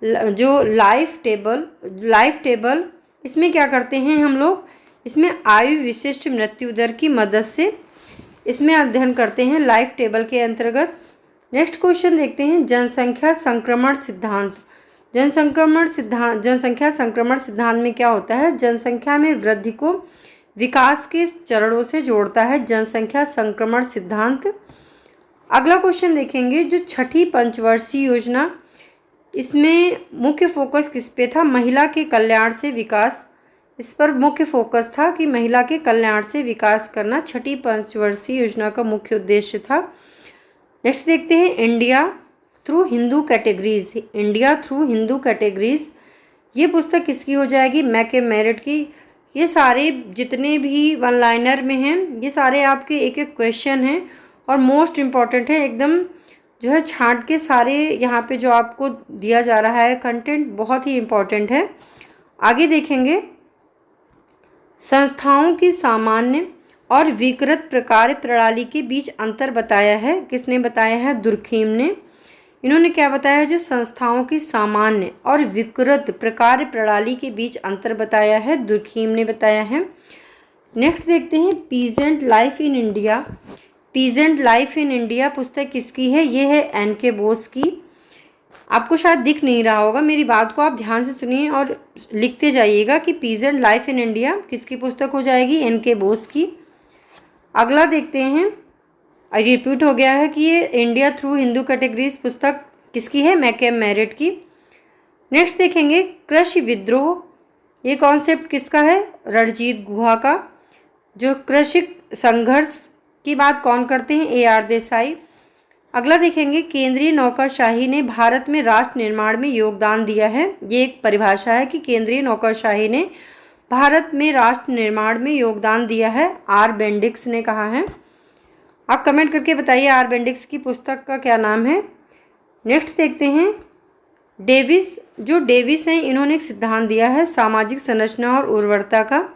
जो लाइफ टेबल इसमें क्या करते हैं हम लोग? इसमें आयु विशिष्ट मृत्यु दर की मदद से इसमें अध्ययन करते हैं लाइफ टेबल के अंतर्गत। नेक्स्ट क्वेश्चन देखते हैं, जनसंख्या संक्रमण सिद्धांत। जनसंख्या संक्रमण सिद्धांत में क्या होता है? जनसंख्या में वृद्धि को विकास के चरणों से जोड़ता है जनसंख्या संक्रमण सिद्धांत। अगला क्वेश्चन देखेंगे, जो छठी पंचवर्षीय योजना, इसमें मुख्य फोकस किस पे था? महिला के कल्याण से विकास। इस पर मुख्य फोकस था कि महिला के कल्याण से विकास करना छठी पंचवर्षीय योजना का मुख्य उद्देश्य था। नेक्स्ट देखते हैं India through Hindu categories. India through Hindu categories ये पुस्तक किसकी हो जाएगी? मैकमेरेट की। ये सारे जितने भी वन लाइनर में हैं ये सारे आपके एक एक क्वेश्चन हैं और मोस्ट इम्पॉर्टेंट है एकदम, जो है छांट के सारे यहाँ पे जो आपको दिया जा रहा है कंटेंट बहुत ही इम्पॉर्टेंट है। आगे देखेंगे, संस्थाओं की सामान्य और विकृत प्रकार प्रणाली के बीच अंतर बताया है। किसने बताया है? दुर्खीम ने। इन्होंने क्या बताया? जो संस्थाओं की सामान्य और विकृत प्रकार प्रणाली के बीच अंतर बताया है, दुर्खीम ने बताया है। नेक्स्ट देखते हैं peasant life in India. Peasant life in India पुस्तक किसकी है? ये है NK बोस की। आपको शायद दिख नहीं रहा होगा, मेरी बात को आप ध्यान से सुनिए और लिखते जाइएगा कि पीजेंट लाइफ इन इंडिया किसकी पुस्तक हो जाएगी? NK बोस की। अगला देखते हैं, रिपीट हो गया है कि ये इंडिया थ्रू हिंदू कैटेगरीज पुस्तक किसकी है? मैकमेरेट की। नेक्स्ट देखेंगे कृषि विद्रोह। ये कॉन्सेप्ट किसका है? रणजीत गुहा का। जो कृषि संघर्ष की बात कौन करते हैं? AR देसाई। अगला देखेंगे केंद्रीय नौकरशाही ने भारत में राष्ट्र निर्माण में योगदान दिया है। ये एक परिभाषा है कि केंद्रीय नौकरशाही ने भारत में राष्ट्र निर्माण में योगदान दिया है। R बेंडिक्स ने कहा है। आप कमेंट करके बताइए R बेंडिक्स की पुस्तक का क्या नाम है। नेक्स्ट देखते हैं डेविस। जो डेविस हैं इन्होंने एक सिद्धांत दिया है सामाजिक संरचना और उर्वरता का।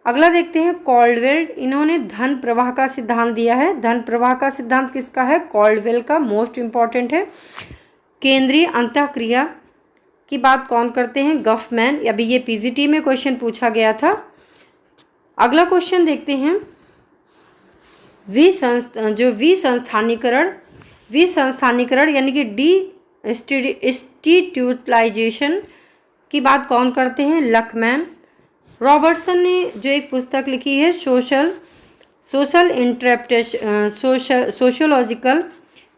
अगला देखते हैं कॉल्डवेल। इन्होंने धन प्रवाह का सिद्धांत दिया है। धन प्रवाह का सिद्धांत किसका है? कॉल्डवेल का। मोस्ट इम्पॉर्टेंट है। केंद्रीय अंतःक्रिया की बात कौन करते हैं? गफमैन। अभी ये PGT में क्वेश्चन पूछा गया था। अगला क्वेश्चन देखते हैं विसंस्थानीकरण यानी कि इंस्टीट्यूटलाइजेशन की बात कौन करते हैं? लकमैन। रॉबर्टसन ने जो एक पुस्तक लिखी है सोशोलॉजिकल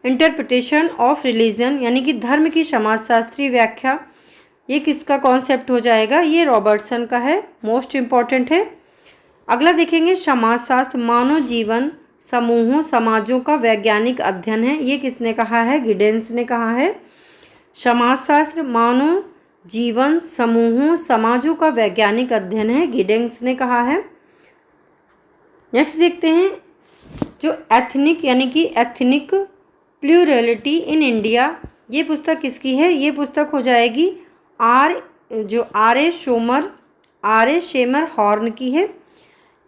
इंटरप्रिटेशन ऑफ रिलीजन, यानी कि धर्म की समाजशास्त्रीय व्याख्या, ये किसका कॉन्सेप्ट हो जाएगा? ये रॉबर्टसन का है, मोस्ट इम्पॉर्टेंट है। अगला देखेंगे समाजशास्त्र मानव जीवन समूहों समाजों का वैज्ञानिक अध्ययन है, ये किसने कहा है? गिडेंस ने कहा है। समाजशास्त्र मानव जीवन समूहों समाजों का वैज्ञानिक अध्ययन है, गिडेंस ने कहा है। नेक्स्ट देखते हैं जो एथनिक यानी कि एथनिक प्लूरलिटी इन इंडिया, ये पुस्तक किसकी है? ये पुस्तक हो जाएगी आर ए शेमर हॉर्न की है।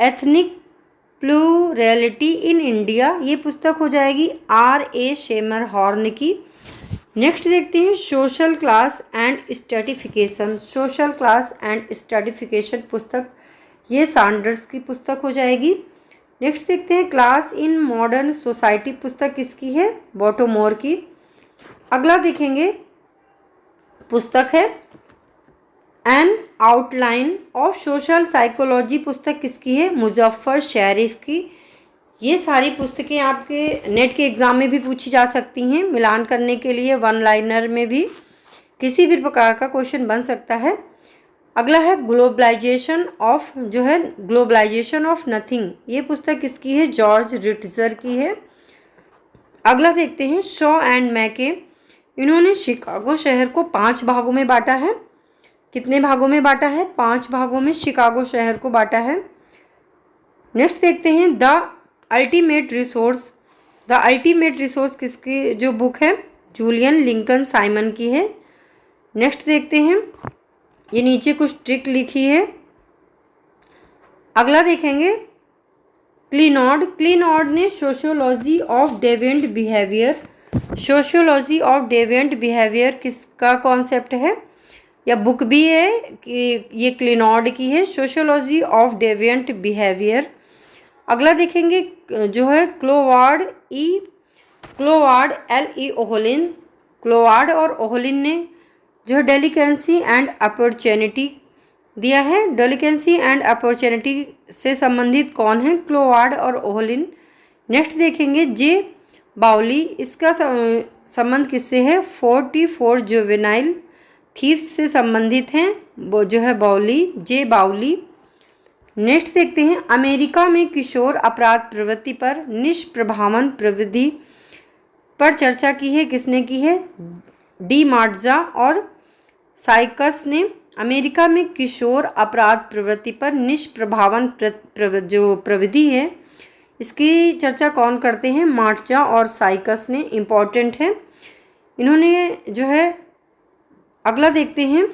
एथनिक प्लूरलिटी इन इंडिया, ये पुस्तक हो जाएगी R.A. शेमर हॉर्न की। नेक्स्ट देखते हैं social class and stratification, social class and stratification पुस्तक, ये सैंडर्स की पुस्तक हो जाएगी। नेक्स्ट देखते हैं क्लास इन मॉडर्न सोसाइटी, पुस्तक किसकी है? बॉटोमोर की। अगला देखेंगे पुस्तक है N outline of social psychology, पुस्तक किसकी है? मुजफ्फर शरीफ की। ये सारी पुस्तकें आपके नेट के एग्ज़ाम में भी पूछी जा सकती हैं, मिलान करने के लिए वन लाइनर में भी किसी भी प्रकार का क्वेश्चन बन सकता है। अगला है ग्लोबलाइजेशन ऑफ नथिंग, ये पुस्तक किसकी है? जॉर्ज रिट्जर की है। अगला देखते हैं शॉ एंड मैके, इन्होंने शिकागो शहर को 5 भागों में बांटा है। कितने भागों में बांटा है? 5 भागों में शिकागो शहर को बांटा है। नेक्स्ट देखते हैं द अल्टीमेट रिसोर्स किसकी जो बुक है? जूलियन लिंकन साइमन की है। नेक्स्ट देखते हैं, ये नीचे कुछ ट्रिक लिखी है। अगला देखेंगे क्लिनॉड ने सोशियोलॉजी ऑफ डेविएंट बिहेवियर किसका कॉन्सेप्ट है या बुक भी है कि ये क्लिनॉड की है, सोशियोलॉजी ऑफ डेविएंट बिहेवियर। अगला देखेंगे जो है क्लोवार्ड और ओहोलिन ने जो है डेलिकेंसी एंड अपॉर्चुनिटी दिया है। डेलिकेंसी एंड अपॉर्चुनिटी से संबंधित कौन है? क्लोवार्ड और ओहोलिन। नेक्स्ट देखेंगे जे बाउली, इसका संबंध किससे है? 44 जुवेनाइल थीव्स से संबंधित हैं, वो जो है जे बाउली। नेक्स्ट देखते हैं अमेरिका में किशोर अपराध प्रवृत्ति पर निष्प्रभावन प्रविधि पर चर्चा की है, किसने की है? डी मार्ट्जा और साइकस ने। अमेरिका में किशोर अपराध प्रवृत्ति पर निष्प्रभावन जो प्रविधि है, इसकी चर्चा कौन करते हैं? मार्ट्जा और साइकस ने, इम्पॉर्टेंट है इन्होंने जो है। अगला देखते हैं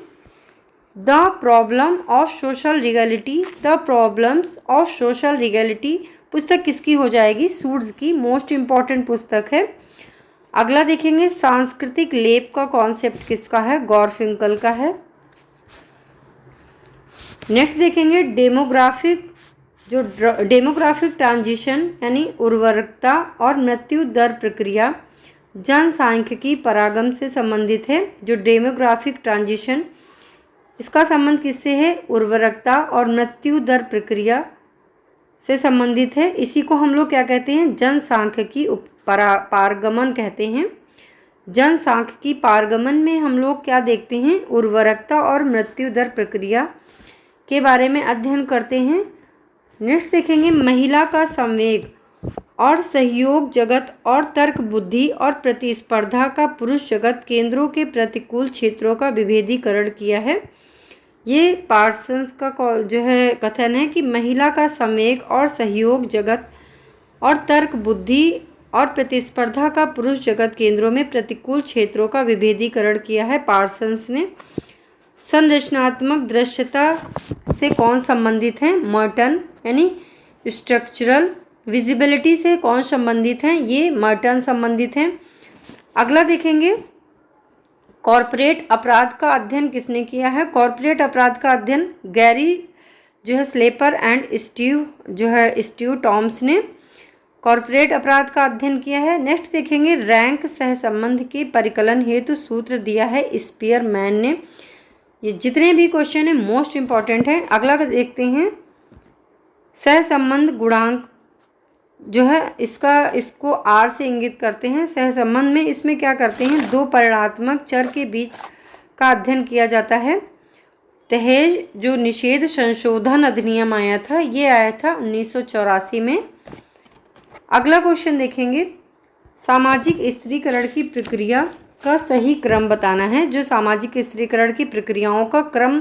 the problems of social legality, पुस्तक किसकी हो जाएगी? सूट्स की, मोस्ट इम्पॉर्टेंट पुस्तक है। अगला देखेंगे सांस्कृतिक लेप का कॉन्सेप्ट किसका है? गॉरफिंकल का है। नेक्स्ट देखेंगे डेमोग्राफिक ट्रांजिशन यानी उर्वरकता और मृत्यु दर प्रक्रिया जनसांख्यिकी परागम से संबंधित है। जो डेमोग्राफिक ट्रांजिशन, इसका संबंध किससे है? उर्वरकता और मृत्यु दर प्रक्रिया से संबंधित है। इसी को हम लोग क्या कहते हैं? जनसांख्यिकी पारगमन कहते हैं। जनसांख्यिकी पारगमन में हम लोग क्या देखते हैं? उर्वरकता और मृत्यु दर प्रक्रिया के बारे में अध्ययन करते हैं। नेक्स्ट देखेंगे महिला का संवेग और सहयोग जगत और तर्क बुद्धि और प्रतिस्पर्धा का पुरुष जगत केंद्रों के प्रतिकूल क्षेत्रों का विभेदीकरण किया है। ये पार्सन्स का जो है कथन है कि महिला का संवेग और सहयोग जगत और तर्क बुद्धि और प्रतिस्पर्धा का पुरुष जगत केंद्रों में प्रतिकूल क्षेत्रों का विभेदीकरण किया है पार्सन्स ने। संरचनात्मक दृश्यता से कौन संबंधित है? मर्टन, यानी स्ट्रक्चरल विजिबिलिटी से कौन संबंधित हैं? ये मर्टन संबंधित हैं। अगला देखेंगे कॉर्पोरेट अपराध का अध्ययन किसने किया है? कॉर्पोरेट अपराध का अध्ययन गैरी जो है स्लेपर एंड स्टीव टॉम्स ने कॉर्पोरेट अपराध का अध्ययन किया है। नेक्स्ट देखेंगे रैंक सहसंबंध के परिकलन हेतु सूत्र दिया है स्पीयरमैन ने। ये जितने भी क्वेश्चन हैं मोस्ट इम्पॉर्टेंट हैं। अगला देखते हैं, सहसंबंध गुणांक जो है इसको आर से इंगित करते हैं। सहसंबंध में इसमें क्या करते हैं, दो परिमाणात्मक चर के बीच का अध्ययन किया जाता है। दहेज जो निषेध संशोधन अधिनियम आया था, ये आया था 1984 में। अगला क्वेश्चन देखेंगे, सामाजिक स्त्रीकरण की प्रक्रिया का सही क्रम बताना है। जो सामाजिक स्त्रीकरण की प्रक्रियाओं का क्रम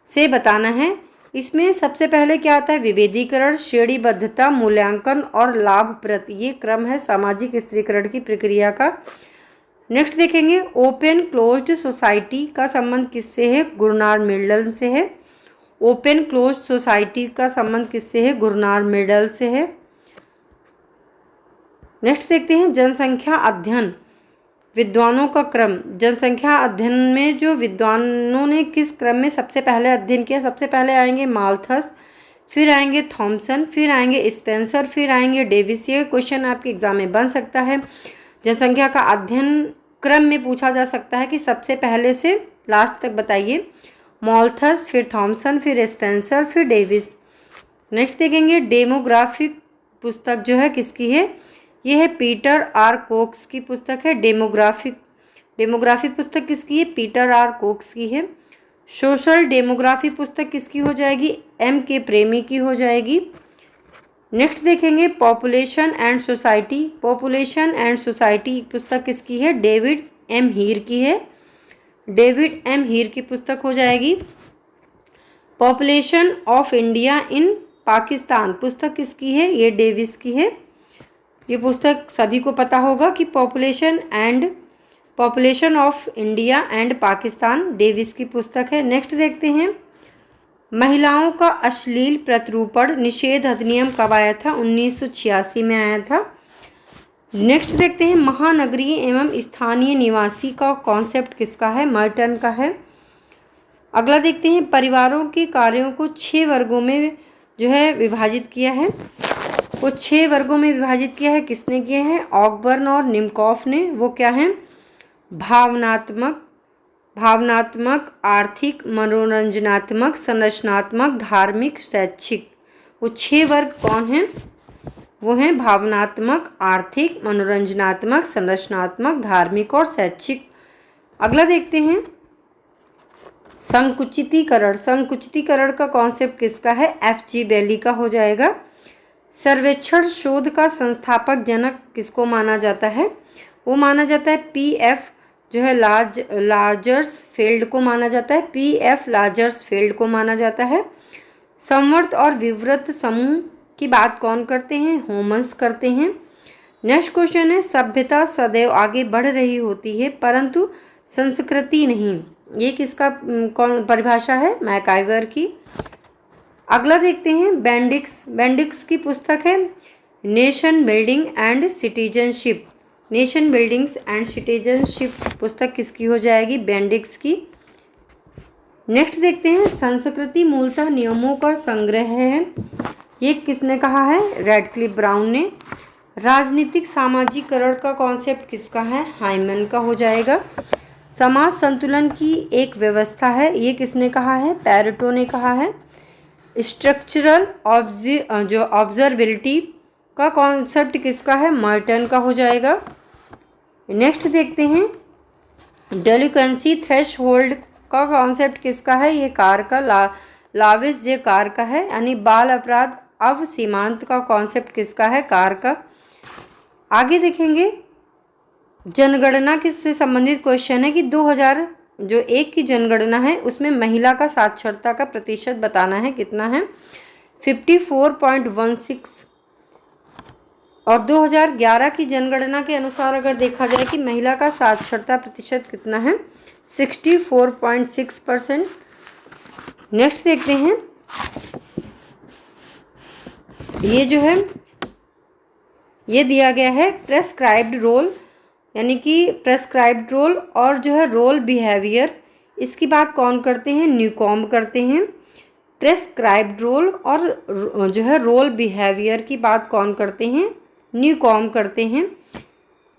से बताना है, इसमें सबसे पहले क्या आता है, विभेदीकरण, श्रेणीबद्धता, मूल्यांकन और लाभप्रद, ये क्रम है सामाजिक स्त्रीकरण की प्रक्रिया का। नेक्स्ट देखेंगे, ओपन क्लोज्ड सोसाइटी का संबंध किससे है, गुरनार मेंडल से है। ओपन क्लोज्ड सोसाइटी का संबंध किससे है, गुरनार मेंडल से है। नेक्स्ट देखते हैं, जनसंख्या अध्ययन विद्वानों का क्रम। जनसंख्या अध्ययन में जो विद्वानों ने किस क्रम में सबसे पहले अध्ययन किया, सबसे पहले आएंगे माल्थस, फिर आएंगे थॉमसन, फिर आएंगे स्पेंसर, फिर आएंगे डेविस। ये क्वेश्चन आपके एग्जाम में बन सकता है। जनसंख्या का अध्ययन क्रम में पूछा जा सकता है कि सबसे पहले से लास्ट तक बताइए। माल्थस, फिर थॉमसन, फिर स्पेंसर, फिर डेविस। नेक्स्ट देखेंगे, डेमोग्राफिक पुस्तक जो है किसकी है, ये है पीटर आर कोक्स की पुस्तक है। डेमोग्राफी पुस्तक किसकी है, पीटर आर कोक्स की है। सोशल डेमोग्राफी पुस्तक किसकी हो जाएगी, एम के प्रेमी की हो जाएगी। नेक्स्ट देखेंगे, population and society. Population and society पुस्तक किसकी है, डेविड एम हीर की है। डेविड एम हीर की पुस्तक हो जाएगी। Population of India in Pakistan पुस्तक किसकी है, ये डेविस की है। ये पुस्तक सभी को पता होगा कि population of India and Pakistan Davis की पुस्तक है। नेक्स्ट देखते हैं, महिलाओं का अश्लील प्रतिरूपण निषेध अधिनियम कब आया था, 1986 में आया था। नेक्स्ट देखते हैं, महानगरीय एवं स्थानीय निवासी का कॉन्सेप्ट किसका है, मर्टन का है। अगला देखते हैं, परिवारों के कार्यों को 6 वर्गों में जो है विभाजित किया है। वो 6 वर्गों में विभाजित किया है, किसने किया है, ऑकबर्न और निमकॉफ ने। वो क्या है, भावनात्मक, आर्थिक, मनोरंजनात्मक, संरचनात्मक, धार्मिक, शैक्षिक। वो 6 वर्ग कौन हैं, वो हैं भावनात्मक, आर्थिक, मनोरंजनात्मक, संरचनात्मक, धार्मिक और शैक्षिक। अगला देखते हैं, संकुचितीकरण। संकुचितीकरण का कॉन्सेप्ट किसका है, F.G. बेली का हो जाएगा। सर्वेक्षण शोध का संस्थापक जनक किसको माना जाता है, वो माना जाता है P.F. जो है लार्जर्स फील्ड को माना जाता है। P.F. लार्जर्स फील्ड को माना जाता है। संवर्त और विवृत समूह की बात कौन करते हैं, होमस करते हैं। नेक्स्ट क्वेश्चन है, सभ्यता सदैव आगे बढ़ रही होती है परंतु संस्कृति नहीं। ये किसका कौन परिभाषा है, मैकाइवर की। अगला देखते हैं, बेंडिक्स की पुस्तक है nation building and citizenship. Nation buildings and citizenship पुस्तक किसकी हो जाएगी, बेंडिक्स की। नेक्स्ट देखते हैं, संस्कृति मूलतः नियमों का संग्रह है। ये किसने कहा है, रेडक्लिफ ब्राउन ने। राजनीतिक सामाजिकरण का कॉन्सेप्ट किसका है, हाइमन का हो जाएगा। समाज संतुलन की एक व्यवस्था है, ये किसने कहा है, पैरेटो ने कहा है। स्ट्रक्चरल ऑब्जर्वेबिलिटी का कॉन्सेप्ट किसका है, मर्टन का हो जाएगा। नेक्स्ट देखते हैं, डेलिक्वेंसी थ्रेशहोल्ड का कॉन्सेप्ट किसका है, ये कार का लाविस जे कार का है। यानी बाल अपराध अब सीमांत का कॉन्सेप्ट किसका है, कार का। आगे देखेंगे, जनगणना किससे संबंधित क्वेश्चन है कि 2001 की जनगणना है उसमें महिला का साक्षरता का प्रतिशत बताना है, कितना है, 54.16। और 2011 की जनगणना के अनुसार अगर देखा जाए कि महिला का साक्षरता प्रतिशत कितना है, 64.6%। नेक्स्ट देखते हैं, ये जो है ये दिया गया है प्रेस्क्राइब्ड रोल, यानी कि प्रेस्क्राइब्ड रोल और जो है रोल बिहेवियर, इसकी बात कौन करते हैं, न्यूकॉम्ब करते हैं। प्रेस्क्राइब्ड रोल और जो है रोल बिहेवियर की बात कौन करते हैं, न्यूकॉम्ब करते हैं।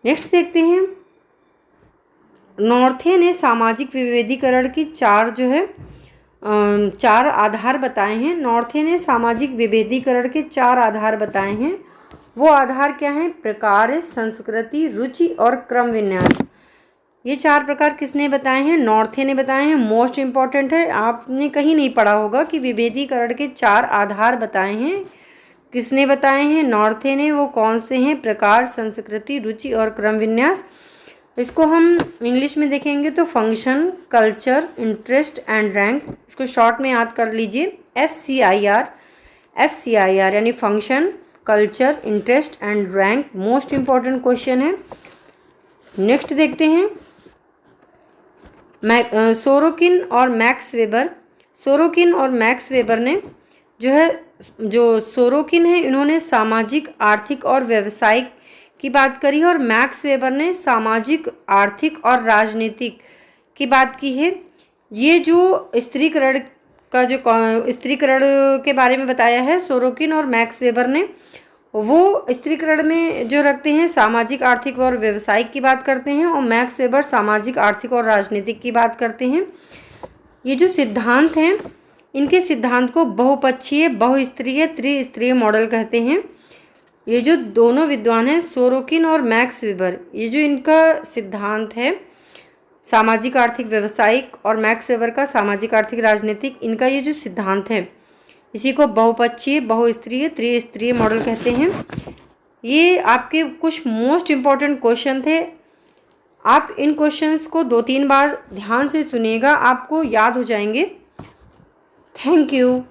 नेक्स्ट देखते हैं, नॉर्थे ने सामाजिक विभेदीकरण की चार आधार बताए हैं। नॉर्थे ने सामाजिक विभेदीकरण के 4 आधार बताए हैं। वो आधार क्या हैं? प्रकार, संस्कृति, रुचि और क्रम विन्यास। ये 4 प्रकार किसने बताए हैं? नॉर्थे ने बताए हैं। मोस्ट इम्पॉर्टेंट है, आपने कहीं नहीं पढ़ा होगा कि विभेदीकरण के 4 आधार बताए हैं। किसने बताए हैं? नॉर्थे ने। वो कौन से हैं? प्रकार, संस्कृति, रुचि और क्रम विन्यास। इसको हम इंग्लिश में देखेंगे तो function, culture, interest and rank. इसको शॉर्ट में याद कर लीजिए, FCIR यानी function, culture, interest and rank. Most important question है। नेक्स्ट देखते हैं, सोरोकिन और मैक्स वेबर। सोरोकिन और मैक्स वेबर ने जो सोरोकिन है, इन्होंने सामाजिक, आर्थिक और व्यावसायिक की बात करी है और मैक्स वेबर ने सामाजिक, आर्थिक और राजनीतिक की बात की है। ये जो स्त्रीकरण के बारे में बताया है सोरोकिन और मैक्स वेबर ने, वो स्त्रीकरण में जो रखते हैं सामाजिक, आर्थिक और व्यावसायिक की बात करते हैं और मैक्स वेबर सामाजिक, आर्थिक और राजनीतिक की बात करते हैं। ये जो सिद्धांत हैं, इनके सिद्धांत को बहुपक्षीय, बहुस्तरीय, त्रिस्तरीय मॉडल कहते हैं। ये जो दोनों विद्वान हैं, सोरोकिन और मैक्स वेबर, ये जो इनका सिद्धांत है सामाजिक, आर्थिक, व्यावसायिक और मैक्स वेबर का सामाजिक, आर्थिक, राजनीतिक, इनका ये जो सिद्धांत है, इसी को बहुपक्षीय, बहुस्तरीय, त्रिस्तरीय मॉडल कहते हैं। ये आपके कुछ मोस्ट इम्पॉर्टेंट क्वेश्चन थे। आप इन क्वेश्चंस को 2-3 बार ध्यान से सुनिएगा, आपको याद हो जाएंगे। Thank you.